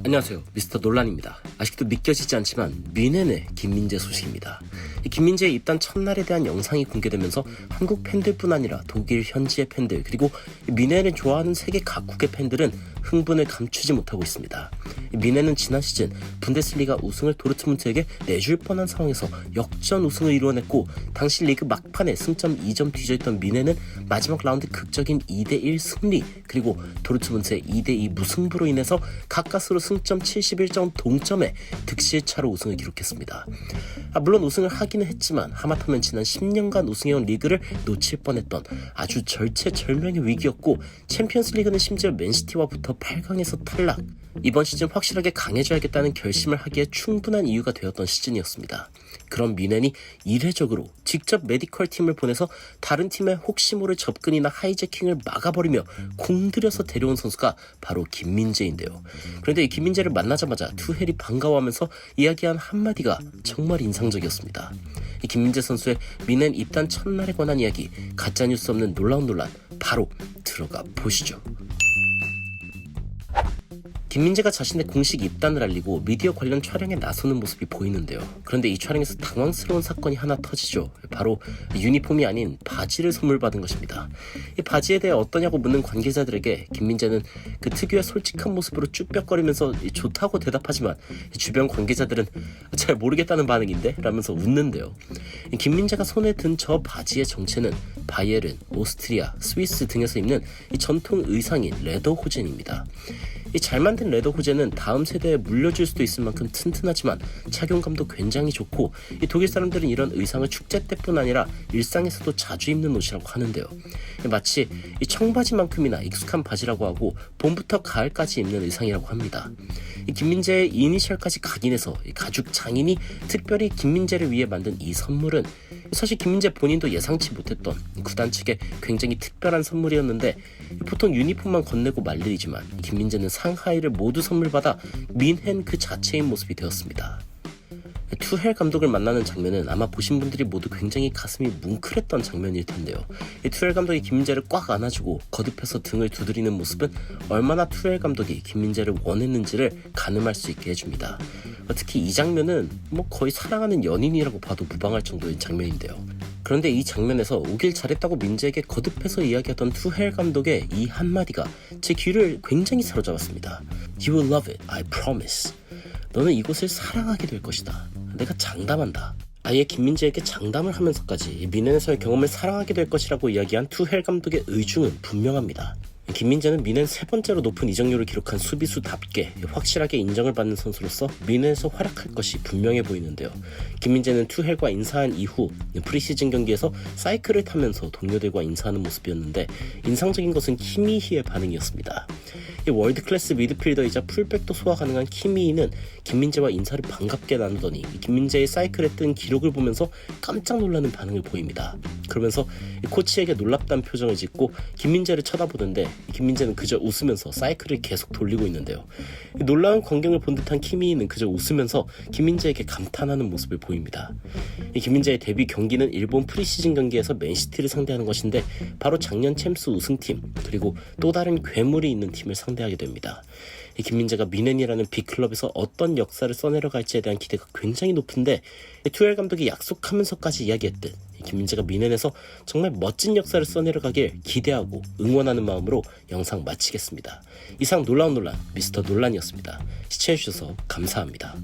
안녕하세요, 미스터 논란입니다. 아직도 믿겨지지 않지만 미넨의 김민재 소식입니다. 김민재의 입단 첫날에 대한 영상이 공개되면서 한국 팬들뿐 아니라 독일 현지의 팬들 그리고 미넨을 좋아하는 세계 각국의 팬들은 흥분을 감추지 못하고 있습니다. 미넨은 지난 시즌 분데스리가 우승을 도르트문트에게 내줄 뻔한 상황에서 역전 우승을 이루어냈고, 당시 리그 막판에 승점 2점 뒤져있던 미넨은 마지막 라운드 극적인 2대1 승리 그리고 도르트문트의 2대2 무승부로 인해서 가까스로 승점 71점 동점에 득실차로 우승을 기록했습니다. 물론 우승을 하기는 했지만 하마터면 지난 10년간 우승해온 리그를 놓칠 뻔했던 아주 절체절명의 위기였고, 챔피언스 리그는 심지어 맨시티와 붙어 8강에서 탈락. 이번 시즌 확실하게 강해져야겠다는 결심을 하기에 충분한 이유가 되었던 시즌이었습니다. 그런 미넨이 이례적으로 직접 메디컬 팀을 보내서 다른 팀의 혹시 모를 접근이나 하이제킹을 막아버리며 공들여서 데려온 선수가 바로 김민재인데요. 그런데 이 김민재를 만나자마자 투헬이 반가워하면서 이야기한 한마디가 정말 인상적이었습니다. 이 김민재 선수의 미넨 입단 첫날에 관한 이야기, 가짜뉴스 없는 놀라운 논란, 바로 들어가 보시죠. 김민재가 자신의 공식 입단을 알리고 미디어 관련 촬영에 나서는 모습이 보이는데요. 그런데 이 촬영에서 당황스러운 사건이 하나 터지죠. 바로 유니폼이 아닌 바지를 선물 받은 것입니다. 이 바지에 대해 어떠냐고 묻는 관계자들에게 김민재는 그 특유의 솔직한 모습으로 쭈뼛거리면서 좋다고 대답하지만 주변 관계자들은 잘 모르겠다는 반응인데? 라면서 웃는데요. 김민재가 손에 든 저 바지의 정체는 바이에른, 오스트리아, 스위스 등에서 입는 이 전통 의상인 레더 호젠입니다. 이 잘 만든 레더 호젠은 다음 세대에 물려줄 수도 있을 만큼 튼튼하지만 착용감도 굉장히 좋고, 이 독일 사람들은 이런 의상을 축제 때뿐 아니라 일상에서도 자주 입는 옷이라고 하는데요. 마치 이 청바지만큼이나 익숙한 바지라고 하고 봄부터 가을까지 입는 의상이라고 합니다. 이 김민재의 이니셜까지 각인해서 이 가죽 장인이 특별히 김민재를 위해 만든 이 선물은 사실 김민재 본인도 예상치 못했던 구단 측의 굉장히 특별한 선물이었는데, 보통 유니폼만 건네고 말 일이지만 김민재는 상하이를 모두 선물받아 민헨 그 자체인 모습이 되었습니다. 투헬 감독을 만나는 장면은 아마 보신 분들이 모두 굉장히 가슴이 뭉클했던 장면일 텐데요. 이 투헬 감독이 김민재를 꽉 안아주고 거듭해서 등을 두드리는 모습은 얼마나 투헬 감독이 김민재를 원했는지를 가늠할 수 있게 해줍니다. 특히 이 장면은 거의 사랑하는 연인이라고 봐도 무방할 정도의 장면인데요. 그런데 이 장면에서 오길 잘했다고 민재에게 거듭해서 이야기하던 투헬 감독의 이 한마디가 제 귀를 굉장히 사로잡았습니다. You will love it, I promise. 너는 이곳을 사랑하게 될 것이다. 내가 장담한다. 아예 김민재에게 장담을 하면서까지 미넨에서의 경험을 사랑하게 될 것이라고 이야기한 투헬 감독의 의중은 분명합니다. 김민재는 미넨 세 번째로 높은 이적료를 기록한 수비수답게 확실하게 인정을 받는 선수로서 미넨에서 활약할 것이 분명해 보이는데요. 김민재는 투헬과 인사한 이후 프리시즌 경기에서 사이클을 타면서 동료들과 인사하는 모습이었는데, 인상적인 것은 키미히의 반응이었습니다. 이 월드클래스 미드필더이자 풀백도 소화 가능한 키미히는 김민재와 인사를 반갑게 나누더니 김민재의 사이클에 뜬 기록을 보면서 깜짝 놀라는 반응을 보입니다. 그러면서 코치에게 놀랍다는 표정을 짓고 김민재를 쳐다보는데 김민재는 그저 웃으면서 사이클을 계속 돌리고 있는데요. 놀라운 광경을 본 듯한 키미히는 그저 웃으면서 김민재에게 감탄하는 모습을 보입니다. 김민재의 데뷔 경기는 일본 프리시즌 경기에서 맨시티를 상대하는 것인데, 바로 작년 챔스 우승팀 그리고 또 다른 괴물이 있는 팀을 상대하게 됩니다. 김민재가 미넨이라는 빅클럽에서 어떤 역사를 써내려갈지에 대한 기대가 굉장히 높은데, 투헬 감독이 약속하면서까지 이야기했듯 김민재가 미넨에서 정말 멋진 역사를 써내려가길 기대하고 응원하는 마음으로 영상 마치겠습니다. 이상 놀라운 논란 미스터 논란이었습니다. 시청해주셔서 감사합니다.